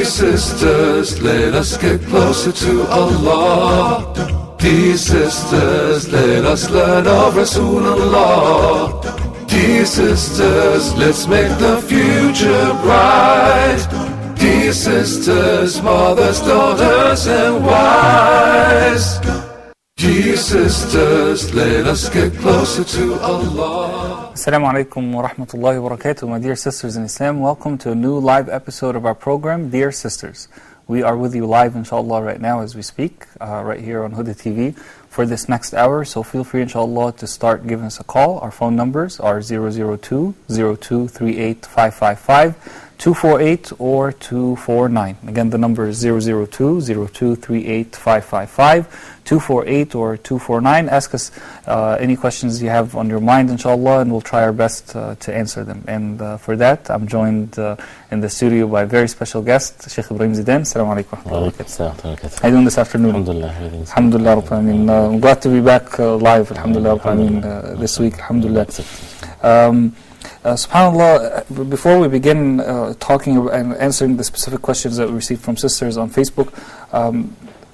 sisters, let us get closer to Allah. Dear sisters, let us learn of Rasulullah. Dear sisters, let's make the future bright. Dear sisters, mothers, daughters and wives. Dear sisters, let us get closer to Allah. Assalamu alaikum wa rahmatullahi wa barakatuh. My dear sisters in Islam, welcome to a new live episode of our program, Dear Sisters. We are with you live, inshallah, right now as we speak, right here on Huda TV for this next hour. So feel free, inshallah, to start giving us a call. Our phone numbers are 002-0238-555, 248 or 249. Again, the number is 002-0238-555, 248 or 249. Ask us any questions you have on your mind, inshallah, and we'll try our best to answer them. And for that, I'm joined in the studio by a very special guest, Sheikh Ibrahim Zidan. Assalamu alaikum. How are you doing this afternoon? Alhamdulillah. Alhamdulillah. I'm glad to be back live, alhamdulillah, this week, alhamdulillah. SubhanAllah, before we begin talking and answering the specific questions that we received from sisters on Facebook,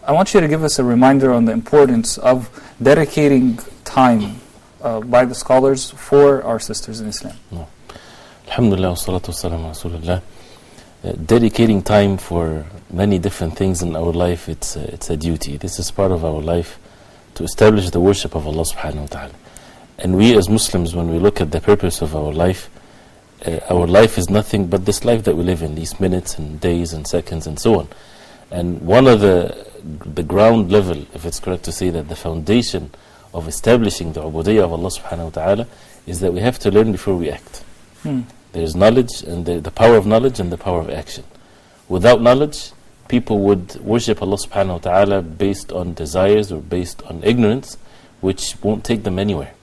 I want you to give us a reminder on the importance of dedicating time by the scholars for our sisters in Islam. Alhamdulillah, wa salatu wa salam wa rasulullah. Dedicating time for many different things in our life, it's a duty. This is part of our life to establish the worship of Allah subhanahu wa ta'ala. And we as Muslims, when we look at the purpose of our life is nothing but this life that we live in, these minutes and days and seconds and so on. And one of the ground level, if it's correct to say that the foundation of establishing the ubudiyyah of Allah subhanahu wa ta'ala is that we have to learn before we act. There's knowledge and the power of knowledge and the power of action. Without knowledge, people would worship Allah subhanahu wa ta'ala based on desires or based on ignorance, which won't take them anywhere.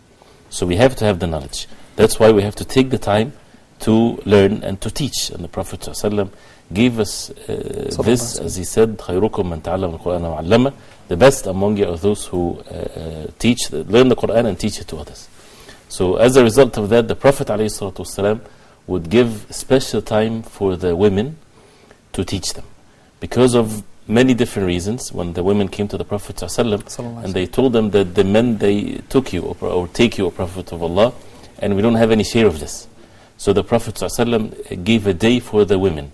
So we have to have the knowledge. That's why we have to take the time to learn and to teach. And the Prophet ﷺ gave us this, as he said, خَيْرُكُمْ مَنْ تَعَلَّمَ الْقُرْآنَ وَعَلَّمَ. The best among you are those who learn the Qur'an and teach it to others. So as a result of that, the Prophet ﷺ would give special time for the women to teach them. Because of many different reasons, when the women came to the Prophet ﷺ and they told them that the men, they took you or take you, O Prophet of Allah, and we don't have any share of this. So the Prophet ﷺ gave a day for the women,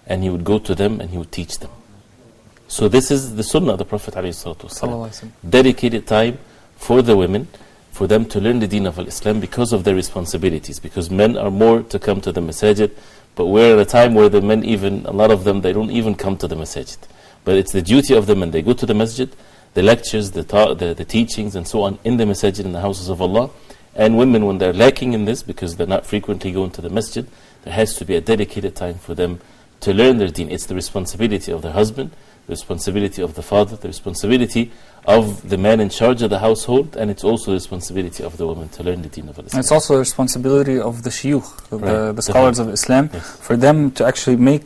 and he would go to them and he would teach them. So this is the sunnah of the Prophet ﷺ. Dedicated time for the women, for them to learn the deen of Islam because of their responsibilities. Because men are more to come to the masajid, but we're at a time where the men, even a lot of them, they don't even come to the masajid. But it's the duty of the men. They go to the masjid, the lectures, the teachings and so on in the masjid, in the houses of Allah. And women, when they're lacking in this, because they're not frequently going to the masjid, there has to be a dedicated time for them to learn their deen. It's the responsibility of the husband, the responsibility of the father, the responsibility of the man in charge of the household, and it's also the responsibility of the woman to learn the deen of Islam. It's also the responsibility of the shuyukh, the scholars of Islam, for them to actually make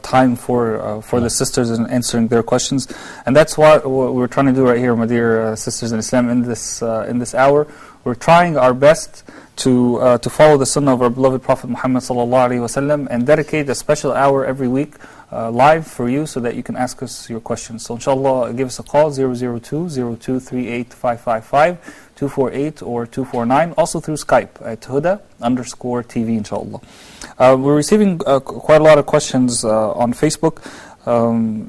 time for the sisters and answering their questions. And that's what we're trying to do right here, my dear sisters in Islam, in this hour. We're trying our best to follow the sunnah of our beloved Prophet Muhammad sallallahu alaihi wasallam and dedicate a special hour every week live for you so that you can ask us your questions. So inshallah, give us a call, 002-0238-555, 248 or 249, also through Skype at Huda_TV, inshallah. We're receiving quite a lot of questions on Facebook.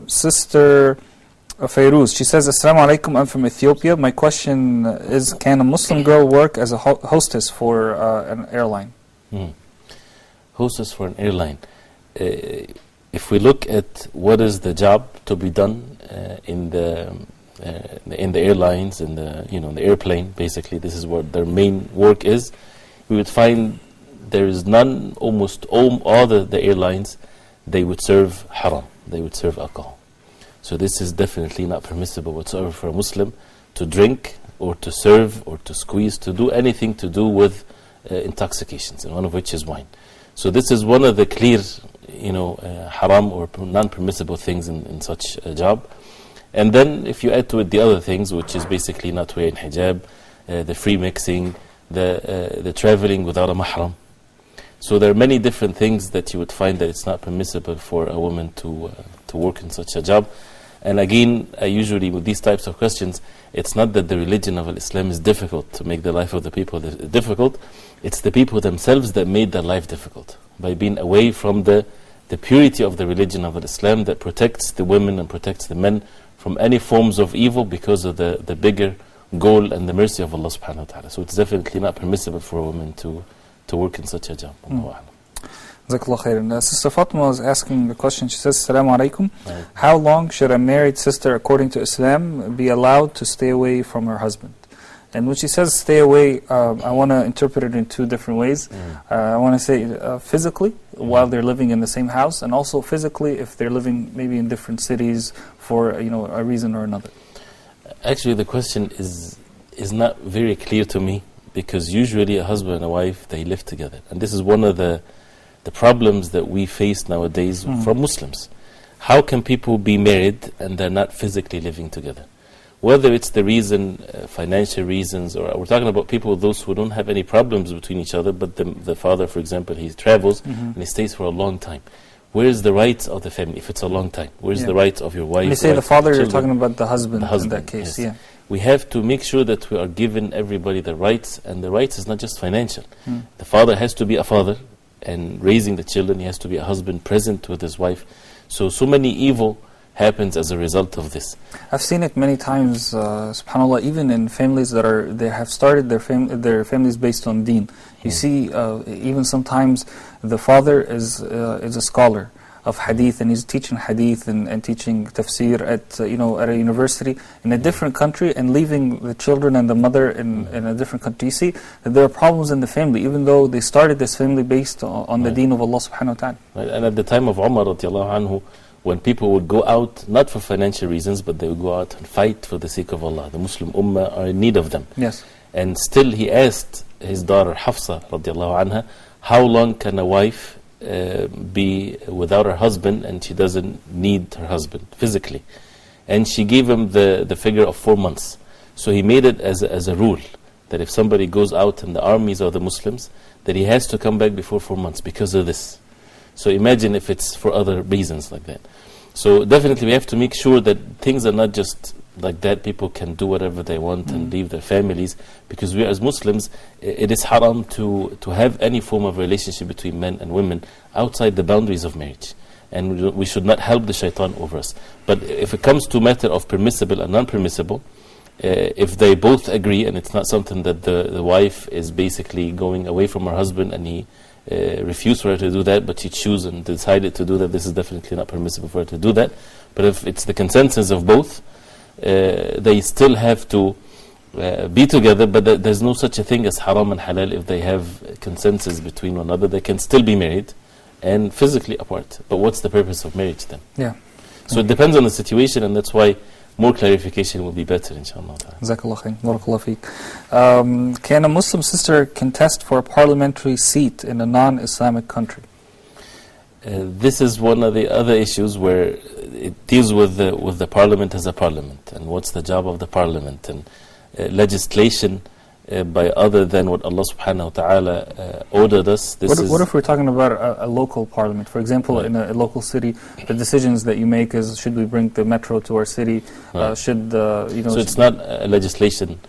Sister Fairuz, she says, Assalamu alaikum, I'm from Ethiopia. My question is, can a Muslim girl work as a hostess for an airline? Hostess for an airline. If we look at what is the job to be done in the airlines, in the airplane, basically, this is what their main work is, we would find there is none, almost all the airlines, they would serve haram, they would serve alcohol. So this is definitely not permissible whatsoever for a Muslim to drink or to serve or to squeeze, to do anything to do with intoxications, and one of which is wine. So this is one of the clear, haram or non-permissible things in such a job. And then if you add to it the other things, which is basically not wearing hijab, the free mixing, the traveling without a mahram. So there are many different things that you would find that it's not permissible for a woman to work in such a job. And again, usually with these types of questions, it's not that the religion of Islam is difficult to make the life of the people difficult. It's the people themselves that made their life difficult by being away from the purity of the religion of Islam that protects the women and protects the men from any forms of evil because of the bigger goal and the mercy of Allah subhanahu wa ta'ala. So it's definitely not permissible for a woman to work in such a job. Jazakallah khairan. Sister Fatima was asking the question. She says, Assalamu alaikum. How long should a married sister, according to Islam, be allowed to stay away from her husband? And when she says stay away, I want to interpret it in two different ways. I want to say physically, while they're living in the same house, and also physically if they're living maybe in different cities for a reason or another. Actually, the question is not very clear to me, because usually a husband and a wife, they live together. And this is one of the problems that we face nowadays from Muslims. How can people be married and they're not physically living together? Whether it's the reason, financial reasons, or we're talking about people, those who don't have any problems between each other, but the father, for example, he travels and he stays for a long time. Where is the rights of the family if it's a long time? Where is the rights of your wife? When you say the father, you're talking about the husband in that case. Yes. We have to make sure that we are giving everybody the rights, and the rights is not just financial. The father has to be a father and raising the children. He has to be a husband present with his wife. So many evil happens as a result of this. I've seen it many times, subhanAllah, even in families they have started their families based on deen. You see, even sometimes the father is a scholar of hadith, and he's teaching hadith and teaching tafsir at a university in a different country, and leaving the children and the mother in a different country. You see that there are problems in the family, even though they started this family based on the deen of Allah subhanahu wa ta'ala. Right. And at the time of Umar radiallahu anhu, when people would go out, not for financial reasons, but they would go out and fight for the sake of Allah. The Muslim Ummah are in need of them. Yes. And still he asked his daughter Hafsa radiallahu anha, how long can a wife be without her husband and she doesn't need her husband physically? And she gave him the figure of 4 months. So he made it as a rule that if somebody goes out in the armies of the Muslims, that he has to come back before 4 months because of this. So imagine if it's for other reasons like that. So definitely we have to make sure that things are not just like that. People can do whatever they want and leave their families, because we as Muslims, it is haram to have any form of relationship between men and women outside the boundaries of marriage. And we should not help the shaitan over us. But if it comes to a matter of permissible and non-permissible, if they both agree, and it's not something that the wife is basically going away from her husband and he refused for her to do that, but she chose and decided to do that, this is definitely not permissible for her to do that. But if it's the consensus of both, they still have to be together, but there's no such a thing as haram and halal. If they have consensus between one another, they can still be married and physically apart. But what's the purpose of marriage then? Yeah. So it depends on the situation, and that's why more clarification will be better, inshallah. Jazakallah khair. Barakallah feek. Can a Muslim sister contest for a parliamentary seat in a non-Islamic country? This is one of the other issues where it deals with the parliament as a parliament, and what's the job of the parliament, and legislation by other than what Allah subhanahu wa ta'ala ordered us. What if we're talking about a local parliament? For example, in a local city, the decisions that you make is, should we bring the metro to our city? Right. So it's not a legislation.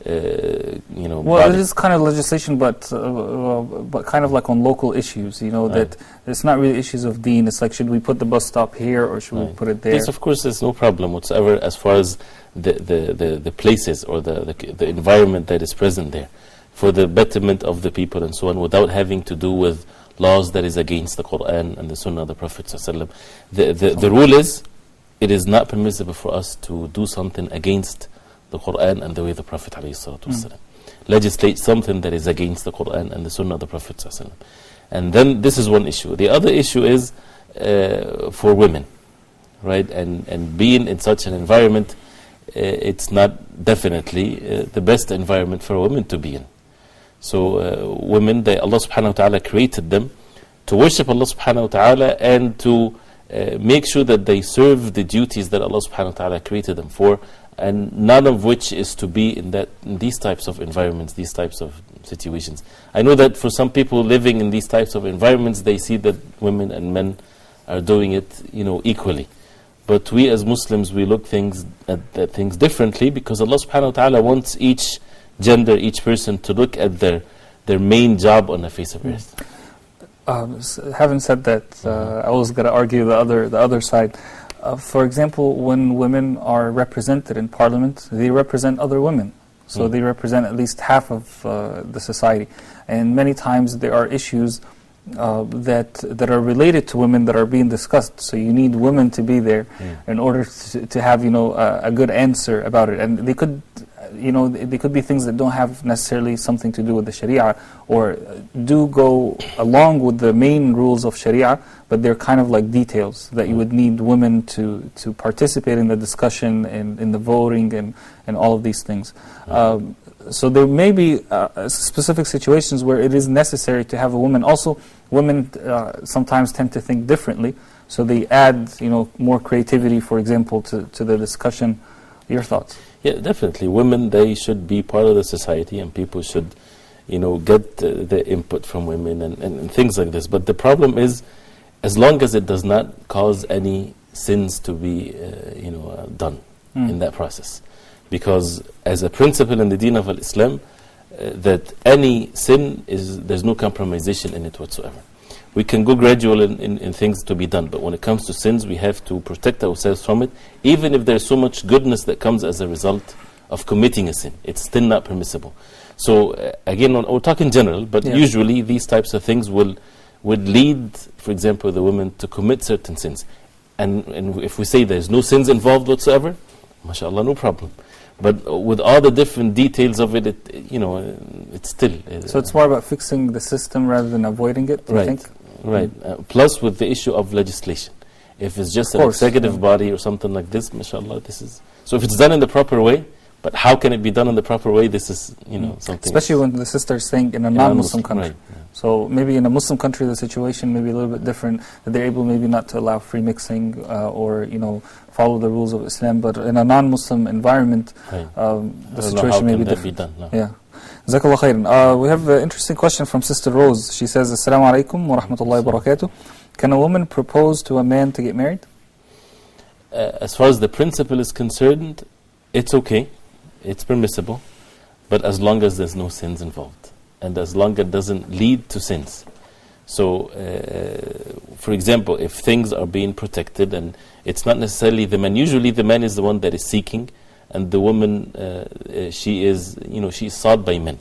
Well, body. it is kind of legislation, but kind of like on local issues. That it's not really issues of deen. It's like, should we put the bus stop here or should we put it there? Yes, of course, there's no problem whatsoever as far as the places or the environment that is present there, for the betterment of the people and so on, without having to do with laws that is against the Quran and the Sunnah of the Prophet ﷺ. The rule is, it is not permissible for us to do something against the Quran and the way the Prophet ﷺ legislate something that is against the Quran and the Sunnah of the Prophet ﷺ. And then this is one issue. The other issue is for women, right? And being in such an environment, it's not definitely the best environment for a woman to be in. So women, Allah subhanahu wa ta'ala created them to worship Allah subhanahu wa ta'ala and to make sure that they serve the duties that Allah subhanahu wa ta'ala created them for, and none of which is to be in these types of environments, these types of situations. I know that for some people living in these types of environments, they see that women and men are doing it, equally. But we as Muslims, we look at things differently, because Allah subhanahu wa ta'ala wants each gender, each person to look at their main job on the face of earth. Having said that, I was going to argue the other side. For example, when women are represented in Parliament, they represent other women. So they represent at least half of the society. And many times there are issues that are related to women that are being discussed. So you need women to be there in order to have a good answer about it. And they could be things that don't have necessarily something to do with the Sharia, or do go along with the main rules of Sharia, but they're kind of like details that you would need women to participate in the discussion and in the voting and all of these things. So there may be specific situations where it is necessary to have a woman. Also, women sometimes tend to think differently, so they add more creativity, for example, to the discussion. Your thoughts? Yeah, definitely. Women, they should be part of the society, and people should, get the input from women and things like this. But the problem is, as long as it does not cause any sins to be, done in that process. Because as a principle in the deen of Islam, that any sin there's no compromisation in it whatsoever. We can go gradual in things to be done, but when it comes to sins, we have to protect ourselves from it, even if there's so much goodness that comes as a result of committing a sin. It's still not permissible. So again, we're talking general, but usually these types of things would lead, for example, the women to commit certain sins. And if we say there's no sins involved whatsoever, mashallah, no problem. But with all the different details of it, it's still... So it's more about fixing the system rather than avoiding it, do you think? Right. Plus with the issue of legislation. If it's just an executive body or something like this, mashallah, this is... So if it's done in the proper way, but how can it be done in the proper way? This is, something... Especially when the sister is saying in a non-Muslim country. Right. So maybe in a Muslim country, the situation may be a little bit different, that they're able maybe not to allow free mixing or, follow the rules of Islam. But in a non-Muslim environment, the situation may be different. Be done, no. Yeah. Jazakallah khairan. We have an interesting question from Sister Rose. She says, Assalamu alaikum wa rahmatullahi wa barakatuh. Can a woman propose to a man to get married? As far as the principle is concerned, it's okay. It's permissible. But as long as there's no sins involved. And as long as it doesn't lead to sins. So, for example, if things are being protected and it's not necessarily the man, usually the man is the one that is seeking, and the woman, she is sought by men.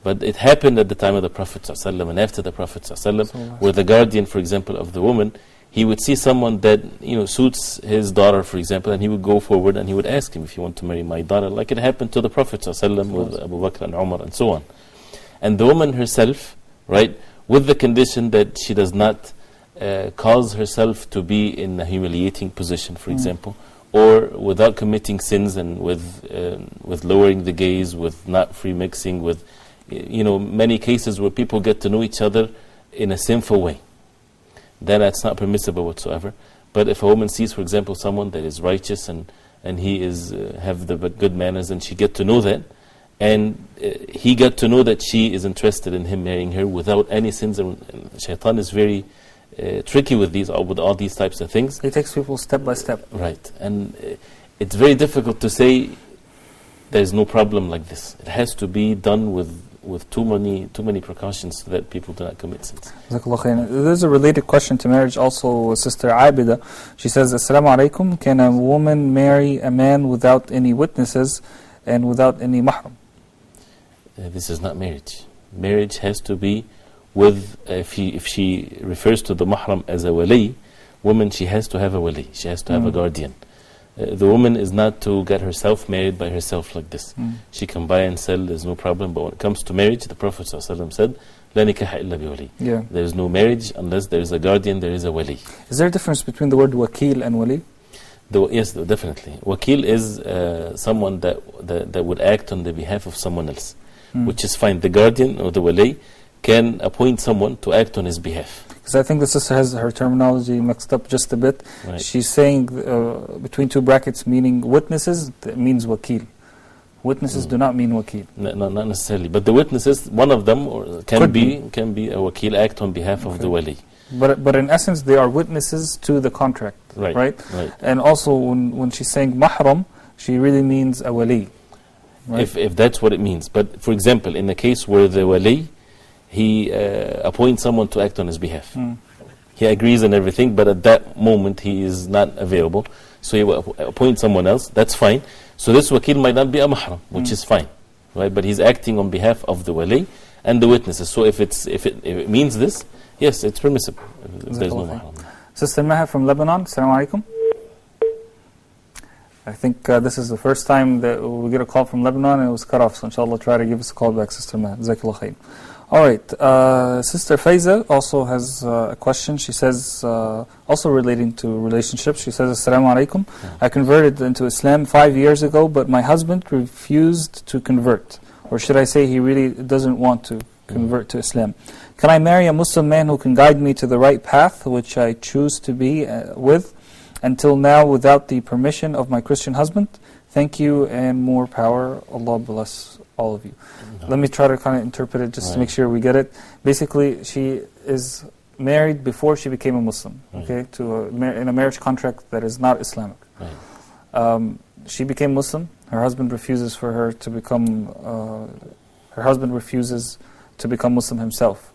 But it happened at the time of the Prophet ﷺ and after the Prophet ﷺ, where the guardian, for example, of the woman, he would see someone that suits his daughter, for example, and he would go forward and he would ask him, if you want to marry my daughter, like it happened to the Prophet ﷺ with Abu Bakr and Umar and so on. And the woman herself, right, with the condition that she does not cause herself to be in a humiliating position, for example, or without committing sins and with lowering the gaze, with not free mixing, with many cases where people get to know each other in a sinful way. Then that's not permissible whatsoever. But if a woman sees, for example, someone that is righteous and he is have the good manners, and she get to know that, and he got to know that she is interested in him marrying her without any sins, and shaitan is very tricky with all these types of things. He takes people step by step. Right, and it's very difficult to say there's no problem like this. It has to be done with too many precautions so that people do not commit sins. There's a related question to marriage also, Sister Abida. She says, Assalamu alaikum, can a woman marry a man without any witnesses and without any mahram? This is not marriage. Marriage has to be with, if she refers to the mahram as a wali, woman, she has to have a wali, she has to have a guardian. The woman is not to get herself married by herself like this. She can buy and sell, there's no problem. But when it comes to marriage, the Prophet ﷺ said, "La nikaha illa bi wali." There is no marriage unless there is a guardian, there is a wali. Is there a difference between the word wakil and wali? Yes, definitely. Wakil is someone that would act on the behalf of someone else, which is fine. The guardian or the wali can appoint someone to act on his behalf. because I think the sister has her terminology mixed up just a bit. Right. She's saying between two brackets, meaning witnesses, that means wakil. Witnesses do not mean wakil. No, not necessarily. But the witnesses, one of them can be a wakil, act on behalf of the wali. But in essence, they are witnesses to the contract, right? And also, when she's saying mahram, she really means a wali. Right? If that's what it means. But for example, in the case where the wali, he appoints someone to act on his behalf. He agrees on everything, but at that moment he is not available. So he will appoint someone else. That's fine. So this wakil might not be a mahram, which is fine, right? But he's acting on behalf of the wali and the witnesses. So if it means this, yes, it's permissible. There's no mahram. Sister Maha from Lebanon, Assalamu alaikum. I think this is the first time that we get a call from Lebanon and it was cut off. So inshallah, try to give us a call back, Sister Maha. Jazakallah khair. All right, Sister Faiza also has a question. She says, also relating to relationships, she says, Assalamu alaikum. I converted into Islam 5 years ago, but my husband refused to convert. Or should I say he really doesn't want to convert to Islam. Can I marry a Muslim man who can guide me to the right path, which I choose to be with, until now without the permission of my Christian husband? Thank you and more power. Allah bless all of you. Let me try to kind of interpret it just to make sure we get it. Basically, she is married before she became a Muslim, okay, to in a marriage contract that is not Islamic. She became Muslim. Her husband refuses for her to become. Her husband refuses to become Muslim himself.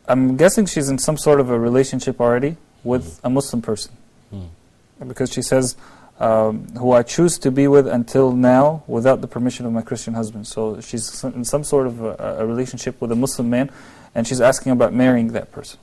I'm guessing she's in some sort of a relationship already with a Muslim person, because she says, who I choose to be with until now without the permission of my Christian husband. So she's in some sort of a relationship with a Muslim man, and she's asking about marrying that person.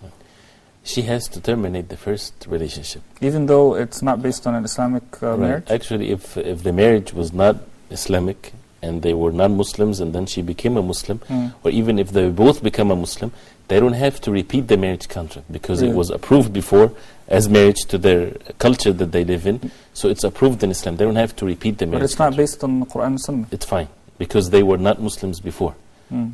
She has to terminate the first relationship. Even though it's not based on an Islamic marriage? Actually, if the marriage was not Islamic, and they were non-Muslims, and then she became a Muslim, or even if they both become a Muslim, they don't have to repeat the marriage contract, because it was approved before as marriage to their culture that they live in. So it's approved in Islam. They don't have to repeat the marriage But it's not based on the Quran and Sunnah. It's fine, because they were not Muslims before.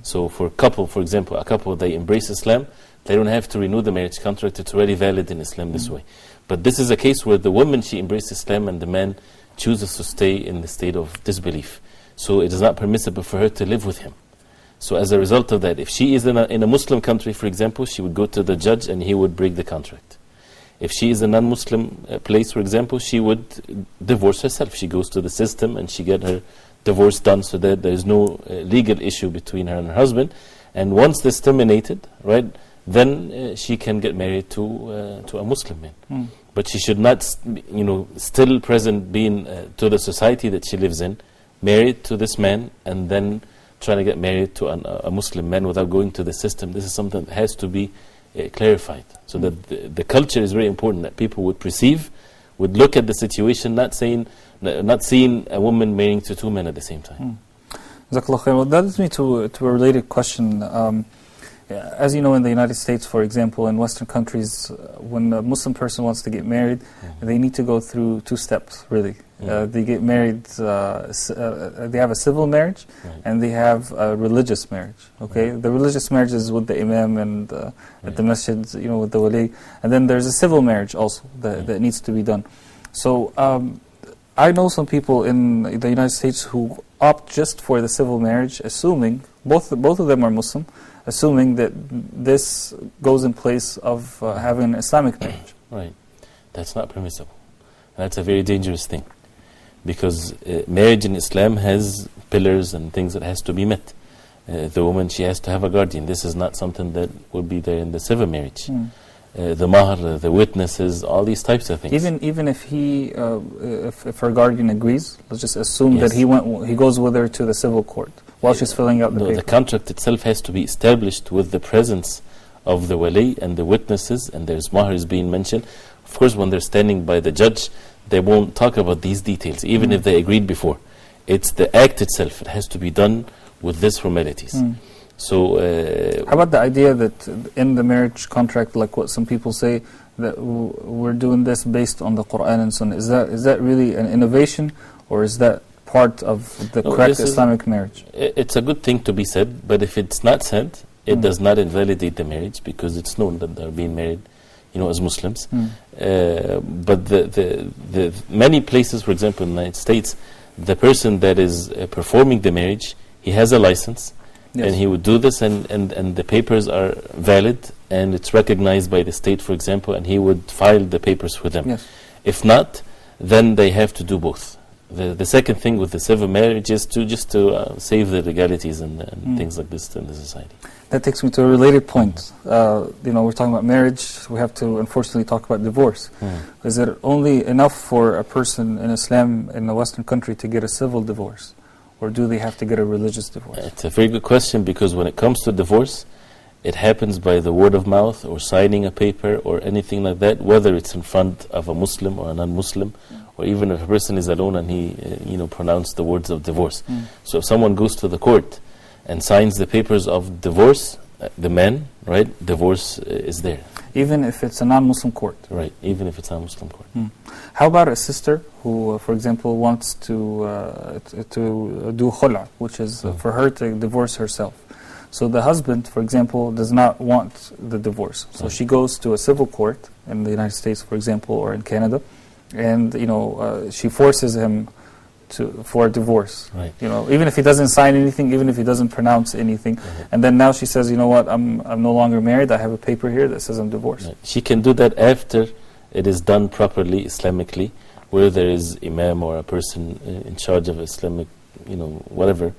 So for a couple, for example, they embrace Islam, they don't have to renew the marriage contract. It's already valid in Islam this way. But this is a case where the woman, she embraced Islam, and the man chooses to stay in the state of disbelief. So it is not permissible for her to live with him. So as a result of that, if she is in a Muslim country, for example, she would go to the judge and he would break the contract. If she is a non-Muslim place, for example, she would divorce herself. She goes to the system and she get her divorce done, so that there is no legal issue between her and her husband. And once this terminated, right, then she can get married to a Muslim man. But she should not, still present being to the society that she lives in, married to this man, and then trying to get married to a Muslim man without going to the system. This is something that has to be clarified, so that the culture is very important, that people would perceive, would look at the situation, not seeing a woman marrying to two men at the same time. Jazakallah khair. Well, that leads me to a related question. As you know, in the United States, for example, in Western countries, when a Muslim person wants to get married, they need to go through 2 steps, really. They get married, they have a civil marriage, and they have a religious marriage. Okay, the religious marriage is with the imam and at the masjid, with the wali, and then there's a civil marriage also that needs to be done. So I know some people in the United States who opt just for the civil marriage, assuming both of them are Muslim, assuming that this goes in place of having an Islamic marriage. Right, that's not permissible. That's a very dangerous thing. Because marriage in Islam has pillars and things that has to be met. The woman, she has to have a guardian. This is not something that would be there in the civil marriage. The mahr, the witnesses, all these types of things. Even if if her guardian agrees, let's just assume that he goes with her to the civil court while she's filling out the paper. The contract itself has to be established with the presence of the wali and the witnesses, and there's mahr is being mentioned. Of course, when they're standing by the judge, they won't talk about these details, even if they agreed before. It's the act itself. It has to be done with these formalities. So, how about the idea that in the marriage contract, like what some people say, that we're doing this based on the Quran and Sunnah? Is that really an innovation, or is that part of the correct Islamic marriage? It's a good thing to be said, but if it's not said, It does not invalidate the marriage because it's known that they're being married, as Muslims. But the many places, for example, in the United States, the person that is performing the marriage, he has a license, and he would do this, and the papers are valid, and it's recognized by the state, for example, and he would file the papers for them. If not, then they have to do both. The second thing with the civil marriage is to save the legalities and things like this in the society. That takes me to a related point. We're talking about marriage. We have to unfortunately talk about divorce. Is it only enough for a person in Islam in a Western country to get a civil divorce, or do they have to get a religious divorce? It's a very good question, because when it comes to divorce, it happens by the word of mouth or signing a paper or anything like that, whether it's in front of a Muslim or a non-Muslim, or even if a person is alone and he pronounced the words of divorce. So if someone goes to the court and signs the papers of divorce, the man, right, divorce is there. Even if it's a non-Muslim court? Right, even if it's a non-Muslim court. How about a sister who, for example, wants to do khula, which is for her to divorce herself? So the husband, for example, does not want the divorce. So she goes to a civil court in the United States, for example, or in Canada, and she forces him for a divorce. Right. Even if he doesn't sign anything, even if he doesn't pronounce anything, and then now she says, you know what, I'm no longer married. I have a paper here that says I'm divorced. Right. She can do that after it is done properly, Islamically, where there is imam or a person in charge of Islamic, whatever,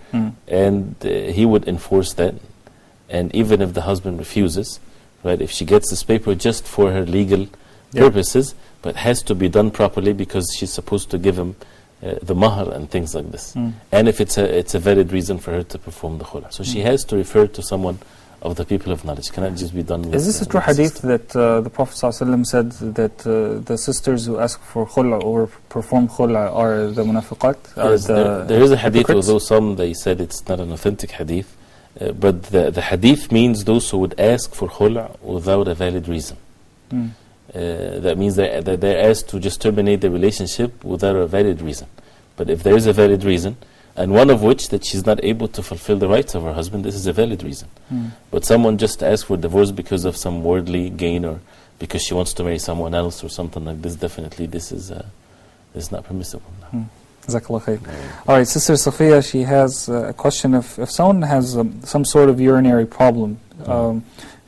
and he would enforce that. And even if the husband refuses, right, if she gets this paper just for her legal purposes, but has to be done properly because she's supposed to give him the mahar and things like this. And if it's a valid reason for her to perform the khula. So she has to refer to someone of the people of knowledge. Cannot just be done with... Is this a true hadith that the Prophet ﷺ said that the sisters who ask for khula or perform khula are the munafiqat? Yes, there is a hadith, although some they said it's not an authentic hadith. But the hadith means those who would ask for khula without a valid reason. That means that they're asked to just terminate the relationship without a valid reason. But if there is a valid reason, and one of which that she's not able to fulfill the rights of her husband, this is a valid reason. But someone just asks for divorce because of some worldly gain, or because she wants to marry someone else or something like this, definitely this is not permissible. Jazakallah khair. All right, Sister Sophia, she has a question. If someone has some sort of urinary problem,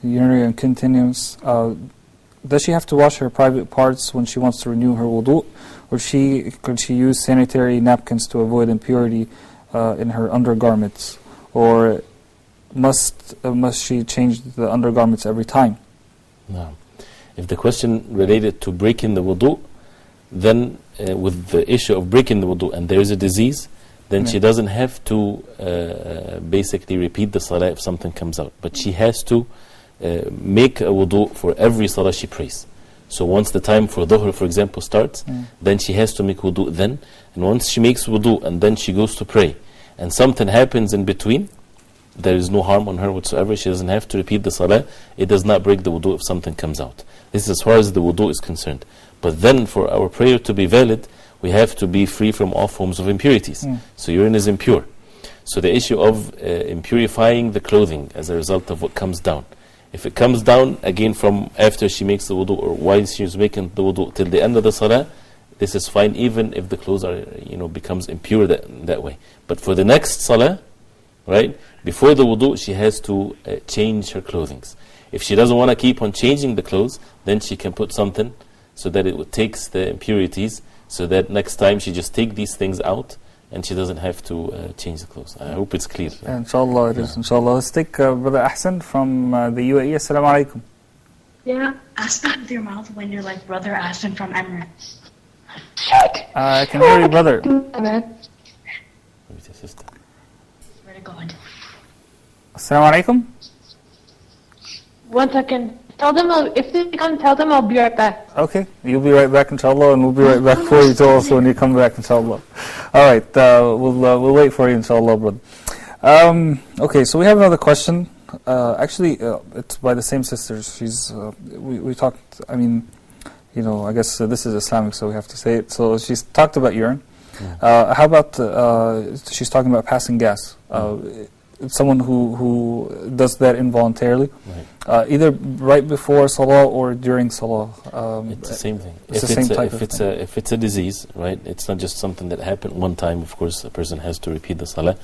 urinary incontinence, does she have to wash her private parts when she wants to renew her wudu? Or could she use sanitary napkins to avoid impurity in her undergarments? Or must she change the undergarments every time? No. If the question related to breaking the wudu, then with the issue of breaking the wudu and there is a disease, then she doesn't have to basically repeat the salah if something comes out. But she has to make a wudu for every salah she prays. So once the time for dhuhr, for example, starts, then she has to make wudu then. And once she makes wudu and then she goes to pray, and something happens in between, there is no harm on her whatsoever. She doesn't have to repeat the salah. It does not break the wudu if something comes out. This is as far as the wudu is concerned. But then for our prayer to be valid, we have to be free from all forms of impurities. So urine is impure. So the issue of impurifying the clothing as a result of what comes down. If it comes down, again, from after she makes the wudu or while she's making the wudu till the end of the salah, this is fine, even if the clothes are, becomes impure that way. But for the next salah, right, before the wudu, she has to change her clothing. If she doesn't want to keep on changing the clothes, then she can put something so that it takes the impurities, so that next time she just take these things out and she doesn't have to change the clothes. I hope it's clear. Inshallah it is, inshallah. Let's take Brother Ahsan from the UAE. Assalamu alaikum. Yeah, ask that with your mouth when you're like Brother Ahsan from Emirates. I can hear you, brother. Swear to God. Assalamu alaikum. 1 second. Tell them if they come, tell them I'll be right back. Okay, you'll be right back, inshallah, and we'll be right back for you also when you come back, inshallah. All right, we'll wait for you, inshallah, brother. Okay, so we have another question. Actually, it's by the same sisters. We talked. I mean, I guess this is Islamic, so we have to say it. So she's talked about urine. How about she's talking about passing gas? someone who does that involuntarily, either right before salah or during salah. It's the same thing. It's the same type of thing. If it's a disease, right? It's not just something that happened one time. Of course, a person has to repeat the salah.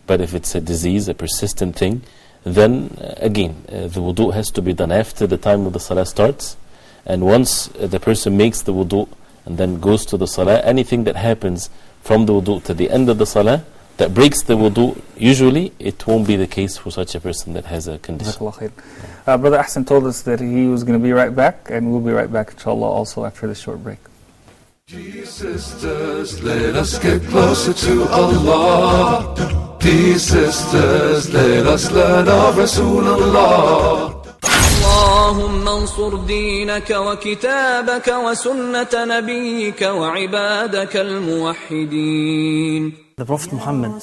But if it's a disease, a persistent thing, then again, the wudu has to be done after the time of the salah starts. And once the person makes the wudu and then goes to the salah, anything that happens from the wudu to the end of the salah that breaks the wudu, usually it won't be the case for such a person that has a condition. Brother Ahsan told us that he was going to be right back, and we'll be right back, inshallah, also after this short break. Dear sisters, let us get closer to Allah. Dear sisters, let us learn of Rasulullah. اللهم انصر دينك وكتابك وسنة نبيك وعبادك الموحدين. The Prophet Muhammad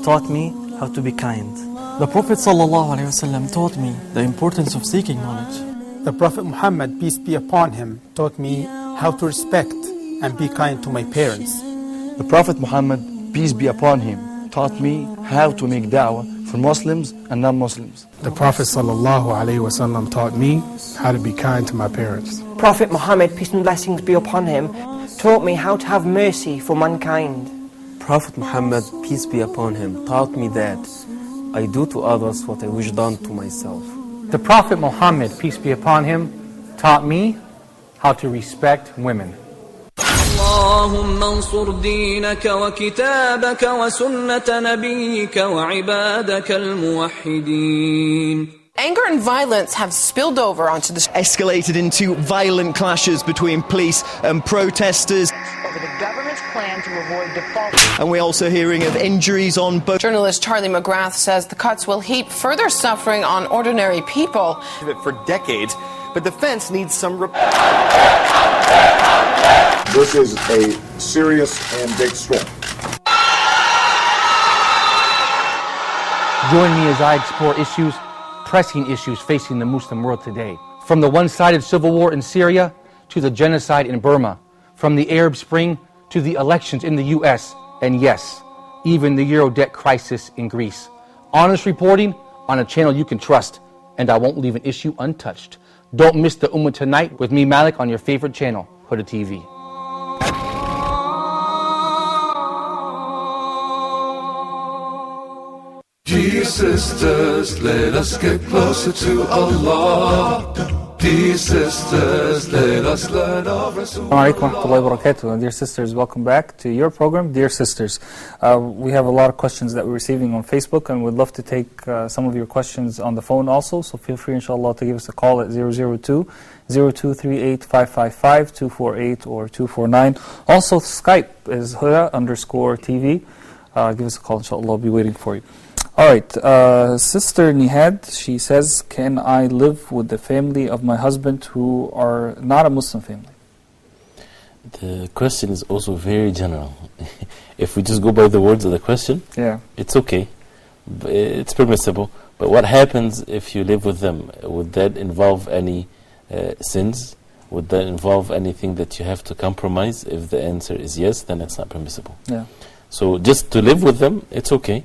taught me how to be kind. The Prophet ﷺ taught me the importance of seeking knowledge. The Prophet Muhammad, peace be upon him, taught me how to respect and be kind to my parents. The Prophet Muhammad, peace be upon him, taught me how to make da'wah for Muslims and non-Muslims. The Prophet ﷺ taught me how to be kind to my parents. Prophet Muhammad, peace and blessings be upon him, taught me how to have mercy for mankind. Prophet Muhammad, peace be upon him, taught me that I do to others what I wish done to myself. The Prophet Muhammad, peace be upon him, taught me how to respect women. اللهم انصر دينك وكتابك وسنة نبيك وعبادك الموحدين. Anger and violence have spilled over onto the escalated into violent clashes between police and protesters. Over the government's plan to avoid default. And we're also hearing of injuries on both. Journalist Charlie McGrath says the cuts will heap further suffering on ordinary people. For decades, but the fence needs some This is a serious and big step. Join me as I explore pressing issues facing the Muslim world today. From the one-sided civil war in Syria to the genocide in Burma, from the Arab Spring to the elections in the US, and yes, even the Euro debt crisis in Greece. Honest reporting on a channel you can trust, and I won't leave an issue untouched. Don't miss the Ummah Tonight with me, Malik, on your favorite channel, Huda TV. Dear sisters, let us get closer to Allah. Dear sisters, let us learn of Rasulullah. Assalamu alaikum wa rahmatullahi wa barakatuh. Dear sisters, welcome back to your program, Dear Sisters. We have a lot of questions that we're receiving on Facebook, and we'd love to take some of your questions on the phone also, so feel free, inshallah, to give us a call at 002-0238-555-248 or 249. Also, Skype is Huda_TV. Give us a call, inshallah, I'll be waiting for you. All right, Sister Nihad, she says, can I live with the family of my husband who are not a Muslim family? The question is also very general. If we just go by the words of the question, it's okay. It's permissible. But what happens if you live with them? Would that involve any sins? Would that involve anything that you have to compromise? If the answer is yes, then it's not permissible. So just to live with them, it's okay.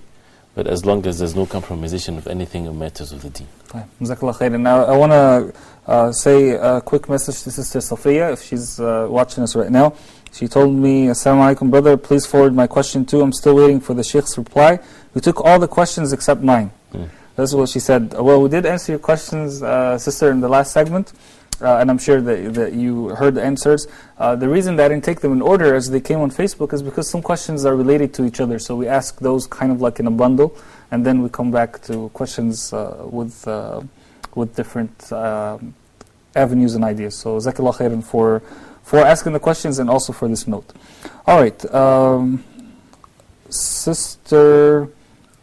But as long as there's no compromisation of anything of matters of the deen. Jazakallah khairan. Now, I want to say a quick message to Sister Sophia, if she's watching us right now. She told me, Assalamu alaikum, brother, please forward my question too. I'm still waiting for the Sheikh's reply. We took all the questions except mine. That's what she said. Well, we did answer your questions, Sister, in the last segment. And I'm sure that you heard the answers. The reason that I didn't take them in order as they came on Facebook is because some questions are related to each other. So we ask those kind of like in a bundle, and then we come back to questions with different avenues and ideas. So Jazakallah khairan for asking the questions and also for this note. All right, Sister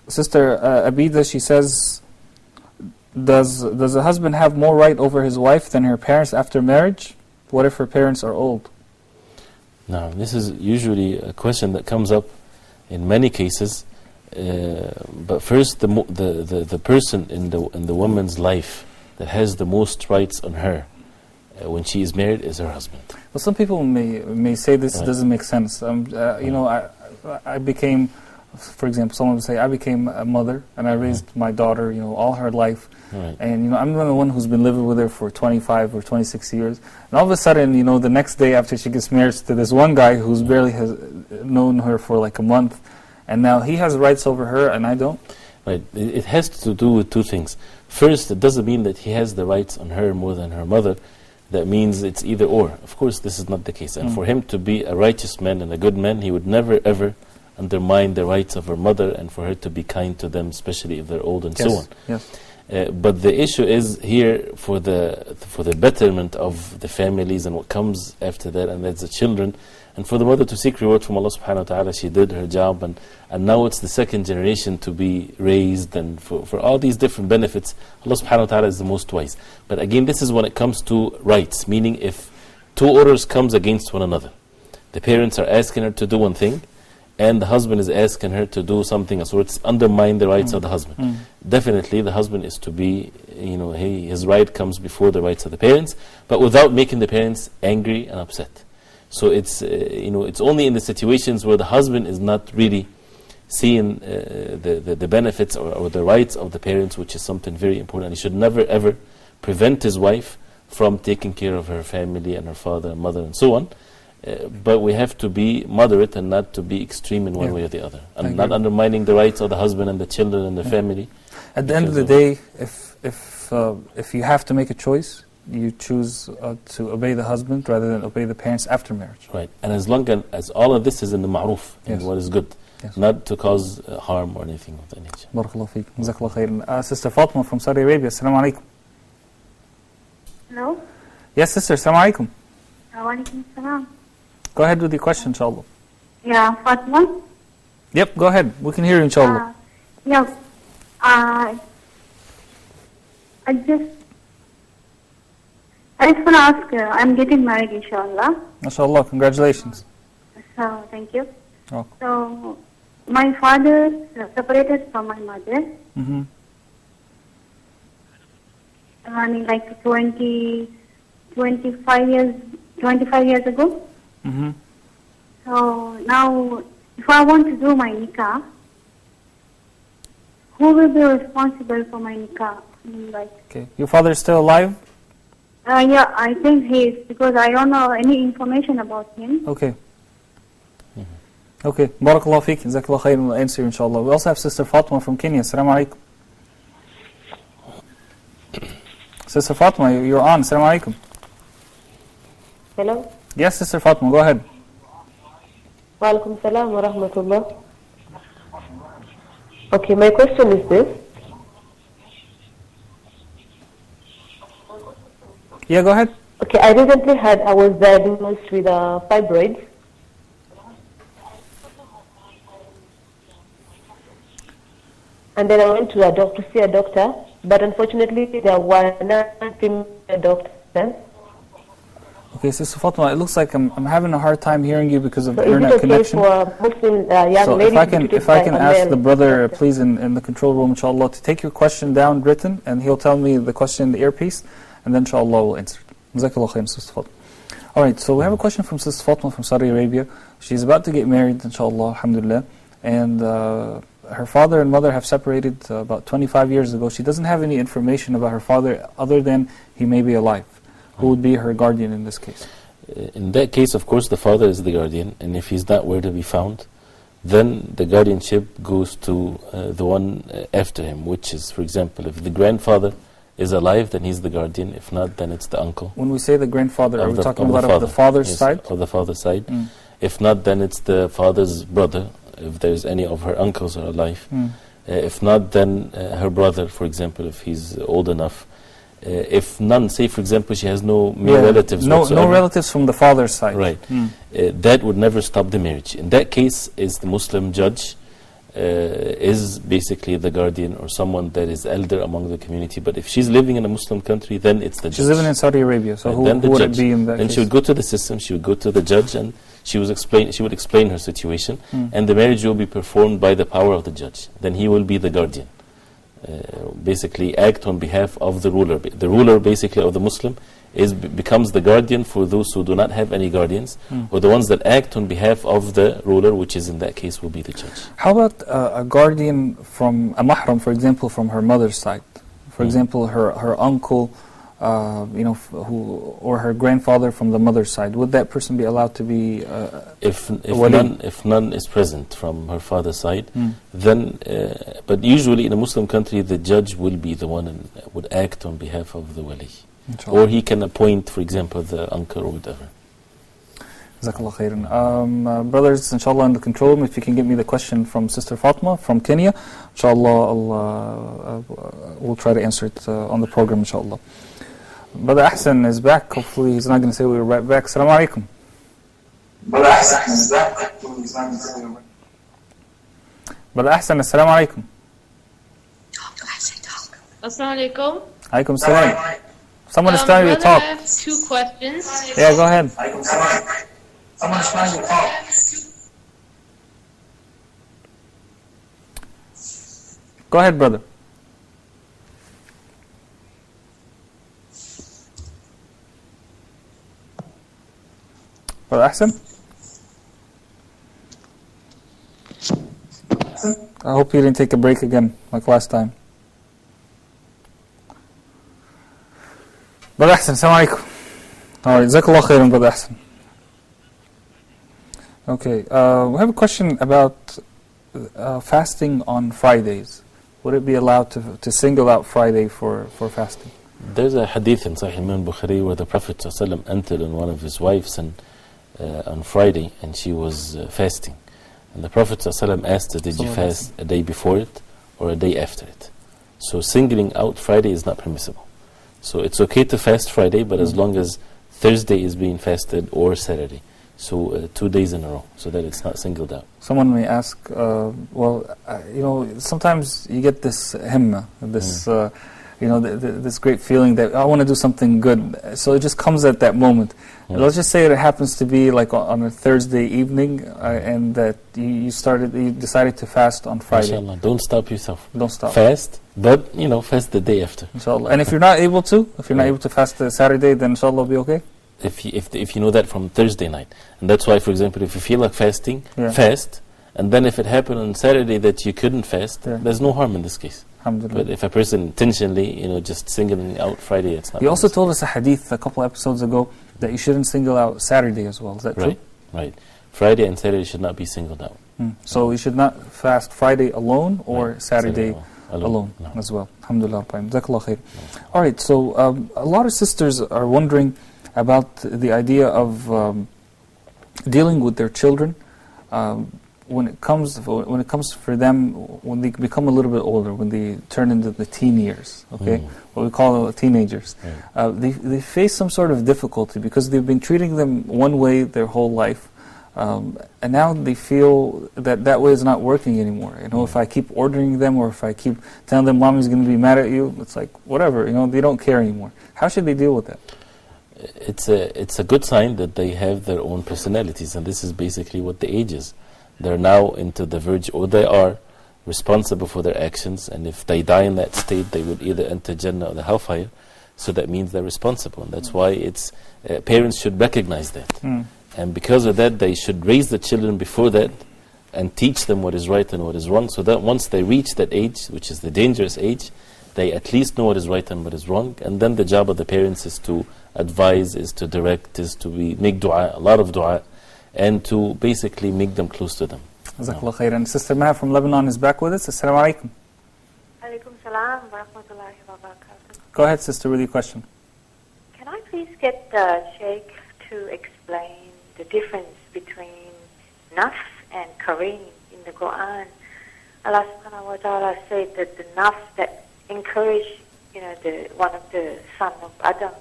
Abida, she says, Does a husband have more right over his wife than her parents after marriage? What if her parents are old? Now, this is usually a question that comes up in many cases. But first, the person in the woman's life that has the most rights on her when she is married is her husband. Well, some people may say this doesn't make sense. You know, I became for example, someone would say, I became a mother and I raised my daughter, all her life. Right. And, I'm the one who's been living with her for 25 or 26 years. And all of a sudden, the next day after she gets married to this one guy who's barely has known her for like a month, and now he has rights over her and I don't. Right. It has to do with two things. First, it doesn't mean that he has the rights on her more than her mother. That means it's either or. Of course, this is not the case. And for him to be a righteous man and a good man, he would never ever undermine the rights of her mother and for her to be kind to them, especially if they're old and so on. Yes. But the issue is here for the betterment of the families and what comes after that, and that's the children. And for the mother to seek reward from Allah subhanahu wa ta'ala, she did her job, and now it's the second generation to be raised, and for all these different benefits, Allah subhanahu wa ta'ala is the most wise. But again, this is when it comes to rights, meaning if two orders comes against one another. The parents are asking her to do one thing, and the husband is asking her to do something else, so it's undermine the rights of the husband. Definitely the husband is to be, his right comes before the rights of the parents, but without making the parents angry and upset. So it's it's only in the situations where the husband is not really seeing the benefits or the rights of the parents, which is something very important. He should never ever prevent his wife from taking care of her family and her father and mother and so on. But we have to be moderate and not to be extreme in one way or the other, and not undermining the rights of the husband and the children and the family. At the end of the day, if you have to make a choice, you choose to obey the husband rather than obey the parents after marriage. Right, and as long as all of this is in the ma'ruf, in what is good, not to cause harm or anything of that nature. Barakallahu feek. Jazakallahu khairan. Sister Fatima from Saudi Arabia. Assalamu alaikum. Hello? Yes, sister. Assalamu alaikum. Wa alaikum salam. Go ahead with your question, inshallah. Yeah, Fatima? Yep, go ahead. We can hear you, inshallah. I just want to ask, I'm getting married, inshallah. MashaAllah, congratulations. So, thank you. Oh. So, my father separated from my mother. Running like 25 years ago. So now, if I want to do my nikah, who will be responsible for my nikah? Okay. Your father is still alive? Yeah, I think he is, because I don't know any information about him. Okay. Okay. Barakallahu feek. Jazakallahu khairan. We'll answer you, inshallah. We also have Sister Fatima from Kenya. Assalamu alaikum. Sister Fatima, you're on. Assalamu alaikum. Hello? Yes, Sister Fatima, go ahead. Wa alaikum salam wa rahmatullah. Okay, my question is this. Yeah, go ahead. Okay, I recently I was diagnosed with fibroids. And then I went to see a doctor, but unfortunately there were none female doctors. Okay, Sister Fatima, it looks like I'm having a hard time hearing you because of So the is internet it okay connection. for Muslim young So ladies if I can ask male the brother, please, in the control room, inshallah, to take your question down written, and he'll tell me the question in the earpiece, and then inshallah we'll answer it. Jazakallah khairan, Sister Fatima. Alright, so we have a question from Sister Fatima from Saudi Arabia. She's about to get married, inshallah, alhamdulillah, and her father and mother have separated about 25 years ago. She doesn't have any information about her father other than he may be alive. Who would be her guardian in this case? In that case, of course, the father is the guardian, and if he's not where to be found, then the guardianship goes to the one after him, which is, for example, if the grandfather is alive, then he's the guardian. If not, then it's the uncle. When we say the grandfather, are we talking about of the father's side? Of the father's side. If not, then it's the father's brother, if there's any of her uncles are alive. If not, then her brother, for example, if he's old enough. If none, say for example she has no male relatives whatsoever. No relatives from the father's side. Right. That would never stop the marriage. In that case, is the Muslim judge is basically the guardian or someone that is elder among the community. But if she's living in a Muslim country, then it's the judge. She's living in Saudi Arabia, so who would it be in that Then case? she would go to the system, she would go to the judge, and she would explain her situation, and the marriage will be performed by the power of the judge. Then he will be the guardian. basically act on behalf of the ruler. The ruler basically of the Muslim becomes the guardian for those who do not have any guardians, or the ones that act on behalf of the ruler, which is in that case will be the judge. How about a guardian from a mahram, for example, from her mother's side? For example, her uncle, or her grandfather from the mother's side. Would that person be allowed to be if none is present from her father's side, then but usually in a Muslim country the judge will be the one and would act on behalf of the wali, or he can appoint, for example, the uncle or whatever. Jazakallah khairan. Brothers, inshallah, in the control room, if you can get me the question from Sister Fatma from Kenya, inshallah, we'll try to answer it on the program, inshallah. Brother Ahsan is back. Hopefully he's not going to say we were right back. Assalamu alaikum. Brother Ahsan is back. Hopefully he's not going to say we were right back. Brother Ahsan, assalamu alaikum. Assalamu alaikum. Alaikum salam. Someone is trying to talk. I have 2 questions. Yeah, go ahead. Someone is trying to talk. Go ahead, brother. Brother Ahsan? I hope you didn't take a break again, like last time. Brother Ahsan, assalamu alaikum. Alright, jazakallah khairan, Brother Ahsan. Okay, we have a question about fasting on Fridays. Would it be allowed to single out Friday for fasting? There's a hadith in Sahih Imam Bukhari where the Prophet ﷺ entered on one of his wives on Friday, and she was fasting. And the Prophet ﷺ asked her, did you fast a day before it or a day after it? So singling out Friday is not permissible. So it's okay to fast Friday, but as long as Thursday is being fasted or Saturday. So 2 days in a row, so that it's not singled out. Someone may ask, sometimes you get this himma, this this great feeling that I want to do something good. So it just comes at that moment. Let's just say it happens to be like on a Thursday evening, and that you decided to fast on Friday. Inshallah, don't stop yourself. Don't stop. Fast, but fast the day after. Inshallah. And if you're not able to, fast the Saturday, then inshallah will be okay. If you know that from Thursday night, and that's why, for example, if you feel like fasting, fast, and then if it happened on Saturday that you couldn't fast, there's no harm in this case. But if a person intentionally, just singling out Friday, it's not. You also told us a hadith a couple episodes ago that you shouldn't single out Saturday as well. Is that true? Right. Friday and Saturday should not be singled out. So we should not fast Friday alone or Saturday alone as well. Alhamdulillah. Jazakallah khair. All right. So a lot of sisters are wondering about the idea of dealing with their children when it comes for them when they become a little bit older, when they turn into the teen years, what we call teenagers. They face some sort of difficulty because they've been treating them one way their whole life, and now they feel that way is not working anymore. If I keep ordering them or if I keep telling them mommy's going to be mad at you, it's like whatever. They don't care anymore. How should they deal with that? It's a good sign that they have their own personalities, and this is basically what the age is. They're now into the verge, or they are responsible for their actions, and if they die in that state, they would either enter Jannah or the hellfire. So that means they're responsible, and that's why parents should recognize that. And because of that, they should raise the children before that and teach them what is right and what is wrong, so that once they reach that age, which is the dangerous age, they at least know what is right and what is wrong. And then the job of the parents is to advise, is to direct, is to make dua, a lot of dua, and to basically make them close to them. Jazakallah khairan. Sister Maha from Lebanon is back with us. Assalamu alaikum. Alaikum salam wa rahmatullahi wa barakatuh. Go ahead, sister, with your question. Can I please get the Sheikh to explain the difference between nafs and kareen in the Quran? Allah subhanahu wa ta'ala said that the nafs that encourage, one of the son of Adam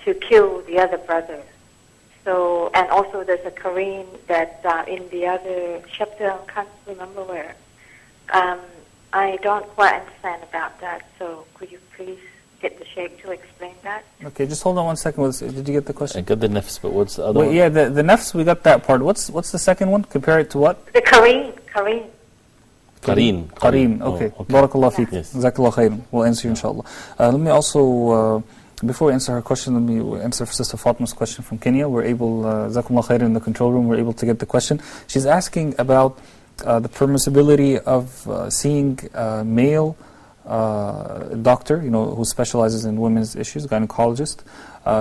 to kill the other brother. So, and also there's a kareen that in the other chapter, I can't remember where. I don't quite understand about that, so could you please get the Sheikh to explain that? Okay, just hold on 1 second. Did you get the question? I got the nafs, but what's the other one? Yeah, the nafs, we got that part. What's the second one? Compare it to what? The kareen. Qareen. Qareen, okay. Barakallah feek. Jazakallah khairan. We'll answer you inshallah. Let me also, before we answer her question, let me answer Sister Fatma's question from Kenya. We're able, Jazakumullah khairan, in the control room, we're able to get the question. She's asking about the permissibility of seeing a male doctor, who specializes in women's issues, gynecologist,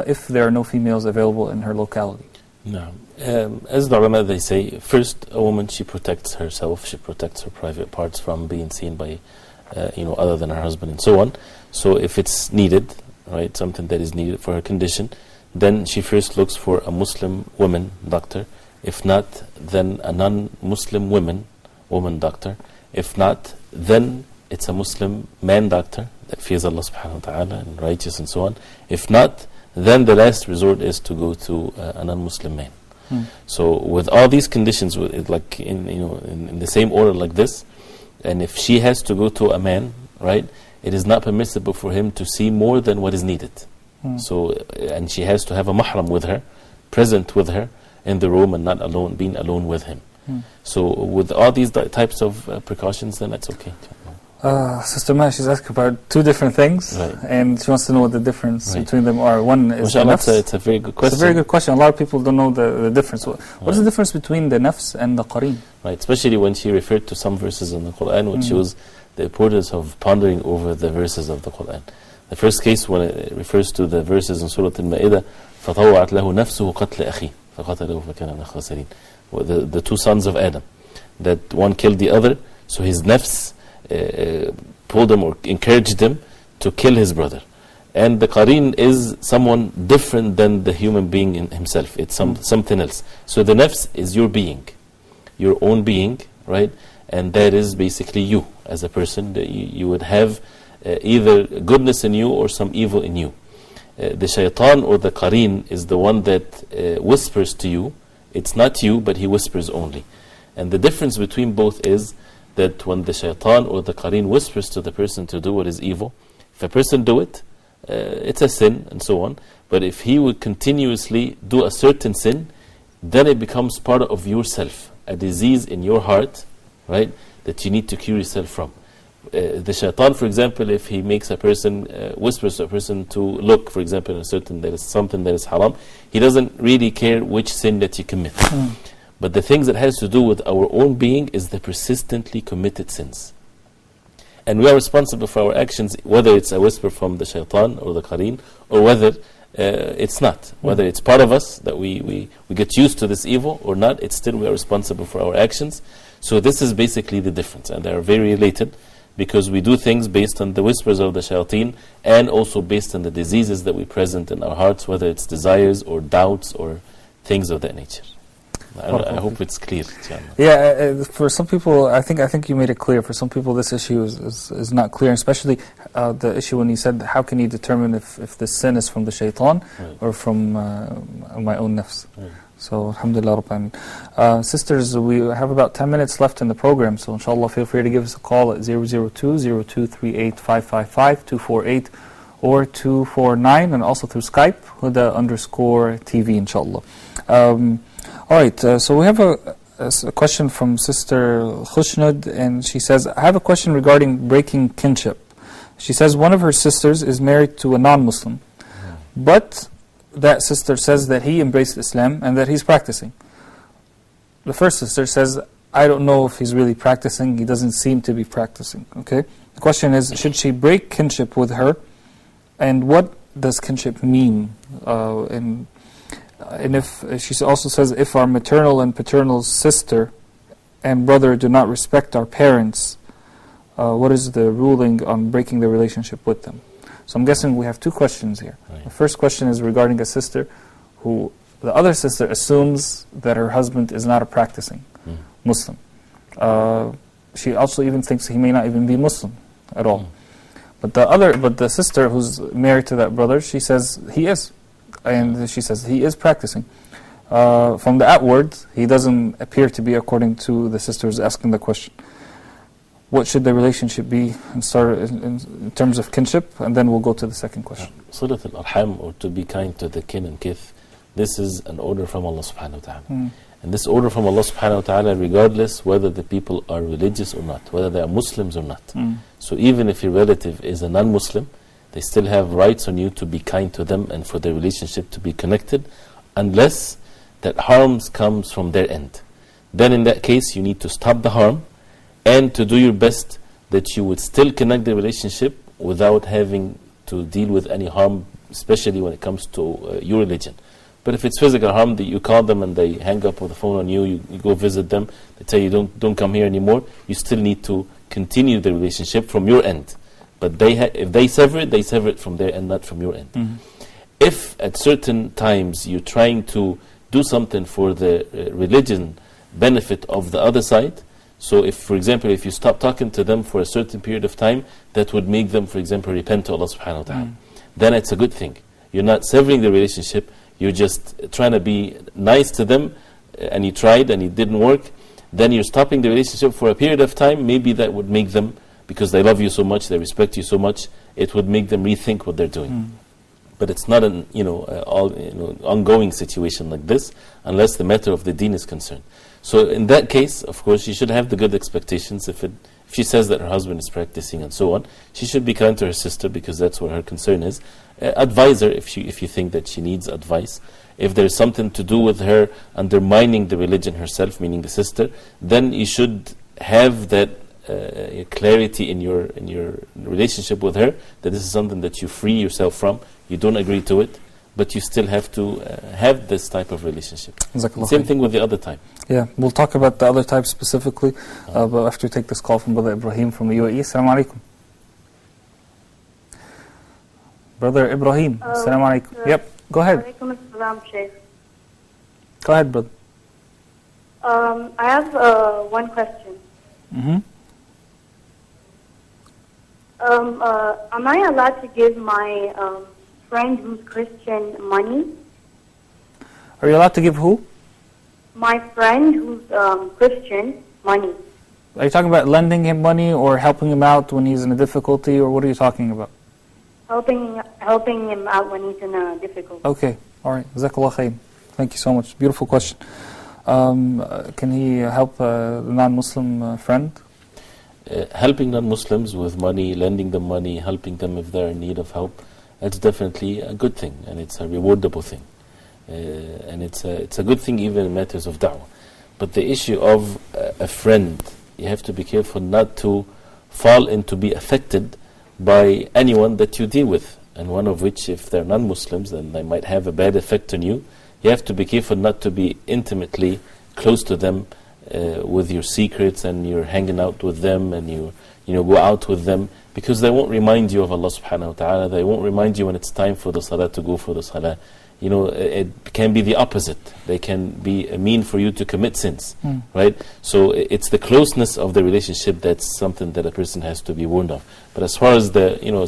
if there are no females available in her locality. No. As the ulama, they say, first, a woman, she protects herself, she protects her private parts from being seen by, other than her husband and so on. So if it's needed, right, something that is needed for her condition, then she first looks for a Muslim woman doctor. If not, then a non-Muslim woman doctor. If not, then it's a Muslim man doctor that fears Allah subhanahu wa ta'ala and righteous and so on. If not, then the last resort is to go to a non-Muslim man. So with all these conditions, like in the same order like this, and if she has to go to a man, right, it is not permissible for him to see more than what is needed. So, and she has to have a mahram with her, present with her in the room and not alone, being alone with him. So with all these types of precautions, then that's okay. Sister Maya, she's asking about two different things, and she wants to know what the difference between them are. One is the nafs. It's a very good question. It's a very good question. A lot of people don't know the difference. What is the difference between the nafs and the qareen? Right, especially when she referred to some verses in the Quran, which shows the importance of pondering over the verses of the Quran. The first case, when it refers to the verses in Surah Al-Ma'idah, فَطَوَّعَتْ لَهُ نَفْسُهُ قَتْلَ أَخِيهِ فَقَتَلَهُ فَكَانَ مِنَ الْخَاسِرِينَ. The two sons of Adam, that one killed the other, so his nafs pulled him or encouraged him to kill his brother. And the qareen is someone different than the human being in himself. It's something else. So the nafs is your being, your own being, right? And that is basically you as a person. That you would have either goodness in you or some evil in you. The shaitan or the qareen is the one that whispers to you. It's not you, but he whispers only. And the difference between both is that when the shaitan or the qareen whispers to the person to do what is evil, if a person do it, it's a sin and so on. But if he would continuously do a certain sin, then it becomes part of yourself, a disease in your heart, right, that you need to cure yourself from. The shaitan, for example, if he makes a person, whispers to a person to look, for example, in a certain, that is something that is haram, he doesn't really care which sin that you commit. But the things that has to do with our own being is the persistently committed sins. And we are responsible for our actions, whether it's a whisper from the shaitan or the qareen, or whether it's not. Whether it's part of us, that we get used to this evil or not, it's still we are responsible for our actions. So this is basically the difference, and they are very related, because we do things based on the whispers of the shayateen, and also based on the diseases that we present in our hearts, whether it's desires or doubts or things of that nature. I hope it's clear. Yeah, for some people, I think you made it clear. For some people, this issue is not clear, especially the issue when you said, how can you determine if the sin is from the shaitan or from my own nafs? So, alhamdulillah, Rabbil Alameen. Sisters, we have about 10 minutes left in the program, so inshallah, feel free to give us a call at 002-0238-555-248 or 249, and also through Skype, Huda_TV, inshallah. Alright, so we have a question from Sister Khushnud, and she says, I have a question regarding breaking kinship. She says one of her sisters is married to a non-Muslim, but that sister says that he embraced Islam and that he's practicing. The first sister says, I don't know if he's really practicing, he doesn't seem to be practicing. Okay. The question is, should she break kinship with her? And what does kinship mean? And if she also says, if our maternal and paternal sister and brother do not respect our parents, what is the ruling on breaking the relationship with them? So I'm guessing we have two questions here. The first question is regarding a sister who the other sister assumes that her husband is not a practicing Muslim. She also even thinks he may not even be Muslim at all. But the sister who's married to that brother, she says he is. And she says he is practicing. From the outwards, he doesn't appear to be, according to the sisters asking the question. What should the relationship be in terms of kinship? And then we'll go to the second question. Silat al-Arham, or to be kind to the kin and kith, This is an order from Allah subhanahu wa ta'ala. And this order from Allah subhanahu wa ta'ala, regardless whether the people are religious or not, whether they are Muslims or not. So even if your relative is a non-Muslim, they still have rights on you to be kind to them and for their relationship to be connected, unless that harm comes from their end. Then in that case, you need to stop the harm and to do your best that you would still connect the relationship without having to deal with any harm, especially when it comes to your religion. But if it's physical harm, that you call them and they hang up with the phone on you, you go visit them, they tell you don't come here anymore, you still need to continue the relationship from your end. But if they sever it from their end, not from your end. If at certain times you're trying to do something for the religion benefit of the other side, so if, for example, if you stop talking to them for a certain period of time, that would make them, for example, repent to Allah subhanahu wa ta'ala. Then it's a good thing. You're not severing the relationship, you're just trying to be nice to them, and you tried and it didn't work. Then you're stopping the relationship for a period of time. Maybe that would make them, because they love you so much, they respect you so much, it would make them rethink what they're doing. But it's not an ongoing situation like this, unless the matter of the deen is concerned. So in that case, of course, you should have the good expectations. If she says that her husband is practicing and so on, she should be kind to her sister, because that's what her concern is. Advise her if you think that she needs advice. If there's something to do with her undermining the religion herself, meaning the sister, then you should have that clarity in your relationship with her, that this is something that you free yourself from. You don't agree to it, but you still have to have this type of relationship. Same thing with the other type. Yeah, we'll talk about the other type specifically, but after we take this call from Brother Ibrahim from the UAE. Assalamu alaikum. Brother Ibrahim, assalamu alaikum. Yep, go ahead. Alaikum assalam, Sheikh. Go ahead, brother. I have one question. Am I allowed to give my friend who's Christian money? Are you allowed to give who? My friend who's Christian money. Are you talking about lending him money or helping him out when he's in a difficulty, or what are you talking about? Helping him out when he's in a difficulty. Okay, all right. Jazakallah khair. Thank you so much. Beautiful question. Can he help a non-Muslim friend? Helping non-Muslims with money, lending them money, helping them if they're in need of help, that's definitely a good thing, and it's a rewardable thing. And it's a good thing even in matters of da'wah. But the issue of a friend, you have to be careful not to fall into be affected by anyone that you deal with, and one of which, if they're non-Muslims, then they might have a bad effect on you. You have to be careful not to be intimately close to them with your secrets, and you're hanging out with them, and you go out with them, because they won't remind you of Allah subhanahu wa ta'ala. They won't remind you when it's time for the salah to go for the salah. It can be the opposite. They can be a mean for you to commit sins, right? So it's the closeness of the relationship that's something that a person has to be warned of. But as far as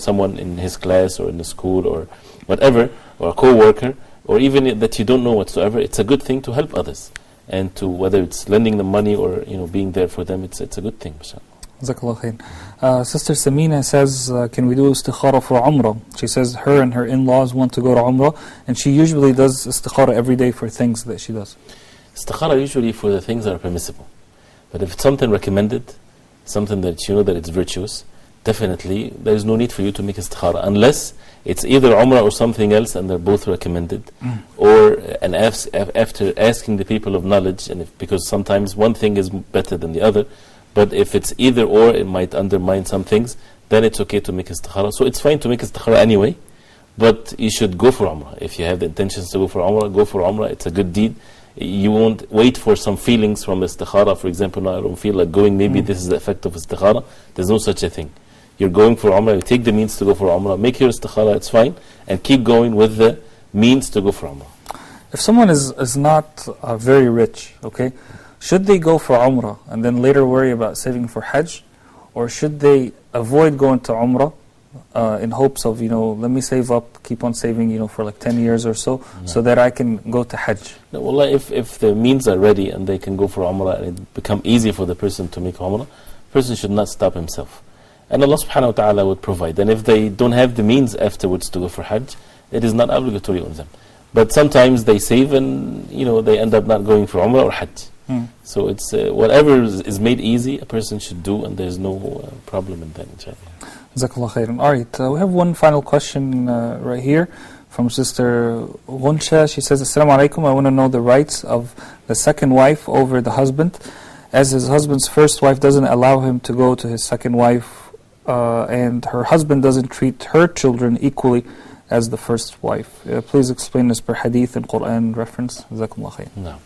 someone in his class or in the school or whatever, or a co-worker, or even that you don't know whatsoever, it's a good thing to help others, and to, whether it's lending them money or being there for them, it's a good thing. Jazakallah khair. Sister Samina says, can we do istikhara for Umrah? She says her and her in-laws want to go to Umrah, and she usually does istikhara every day for things that she does. Istikhara usually for the things that are permissible. But if it's something recommended, something that you know that it's virtuous, definitely there is no need for you to make istikhara, unless it's either Umrah or something else and they're both recommended, and after asking the people of knowledge, and because sometimes one thing is better than the other. But if it's either or, it might undermine some things, then it's okay to make istikhara. So it's fine to make istikhara anyway, but you should go for Umrah. If you have the intentions to go for Umrah, go for Umrah. It's a good deed. You won't wait for some feelings from istikhara. For example, no, I don't feel like going, maybe this is the effect of istikhara. There's no such a thing. You're going for Umrah, you take the means to go for Umrah, make your istikhara, it's fine, and keep going with the means to go for Umrah. If someone is not very rich, okay, should they go for Umrah and then later worry about saving for Hajj? Or should they avoid going to Umrah in hopes of, let me save up, keep on saving, for like 10 years or so, so that I can go to Hajj? No, well, if the means are ready and they can go for Umrah and it become easy for the person to make Umrah, the person should not stop himself. And Allah subhanahu wa ta'ala would provide. And if they don't have the means afterwards to go for Hajj, it is not obligatory on them. But sometimes they save and they end up not going for Umrah or Hajj. So it's whatever is made easy, a person should do, and there's no problem in that, inshallah. Jazakallah khairan. Alright, we have one final question right here from Sister Gunsha. She says, Assalamu alaikum, I want to know the rights of the second wife over the husband, as his husband's first wife doesn't allow him to go to his second wife, and her husband doesn't treat her children equally as the first wife. Please explain this per hadith and Quran reference. Jazakumullah khair. No.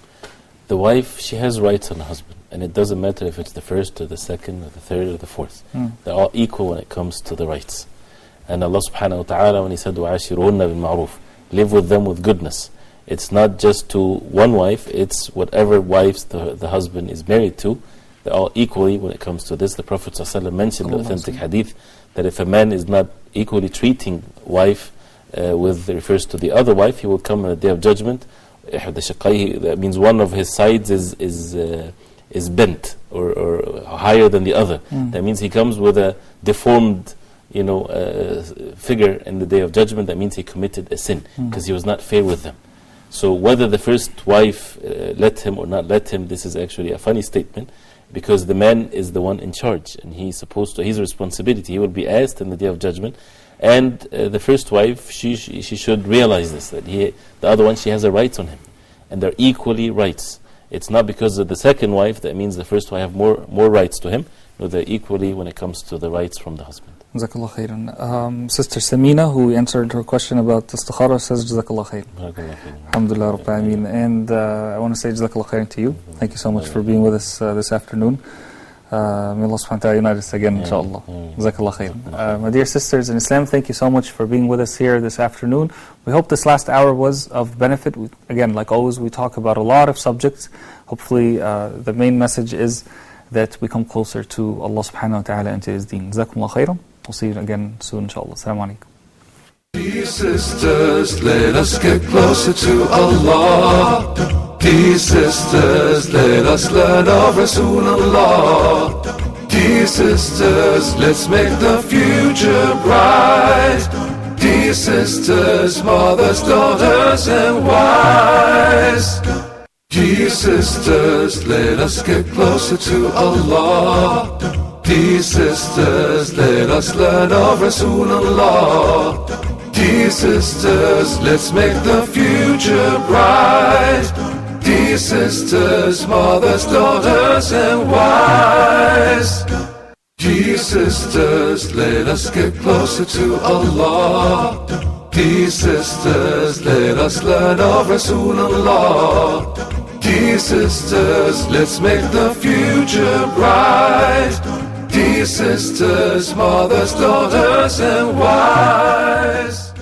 The wife, she has rights on the husband, and it doesn't matter if it's the first or the second or the third or the fourth. They're all equal when it comes to the rights. And Allah subhanahu wa ta'ala, when He said, وَعَاشِرُهُنَّ بِالْمَعْرُوفِ, live with them with goodness. It's not just to one wife, it's whatever wives the husband is married to. They're all equally when it comes to this. The Prophet ﷺ mentioned the authentic hadith that if a man is not equally treating wife with refers to the other wife, he will come on the Day of Judgment. That means one of his sides is bent or higher than the other. That means he comes with a deformed figure in the Day of Judgment. That means he committed a sin because he was not fair with them. So whether the first wife let him or not let him, this is actually a funny statement, because the man is the one in charge and he's supposed to, his responsibility, he will be asked in the Day of Judgment. And the first wife, she should realize this, that the other one, she has a rights on him, and they're equally rights. It's not because of the second wife that means the first wife have more rights to him. No, they're equally when it comes to the rights from the husband. Jazakallah khairan. Sister Samina, who answered her question about istikhara, says Jazakallah khairan. Alhamdulillah Rabbil Alameen. And I want to say Jazakallah khairan to you. Thank you so much for being with us this afternoon. May Allah subhanahu wa ta'ala unite us again, inshallah. Jazakallah khairan. My dear sisters in Islam, thank you so much for being with us here this afternoon. We hope this last hour was of benefit. Again, like always, we talk about a lot of subjects. Hopefully, the main message is that we come closer to Allah subhanahu wa ta'ala and to His deen. Jazakumullah khairan. We'll see you again soon, inshallah. Assalamu alaikum. Dear sisters, let us get closer to Allah. Dear sisters, let us learn of Rasulullah. Dear sisters, let's make the future bright. Dear sisters, mothers, daughters and wives. Dear sisters, let us get closer to Allah. Dear sisters, let us learn of Rasulullah. Dear sisters, let's make the future bright. Dear sisters, mothers, daughters and wives. Dear sisters, let us get closer to Allah. Dear sisters, let us learn of Rasulullah. Dear sisters, let's make the future bright. Dear sisters, mothers, daughters and wives.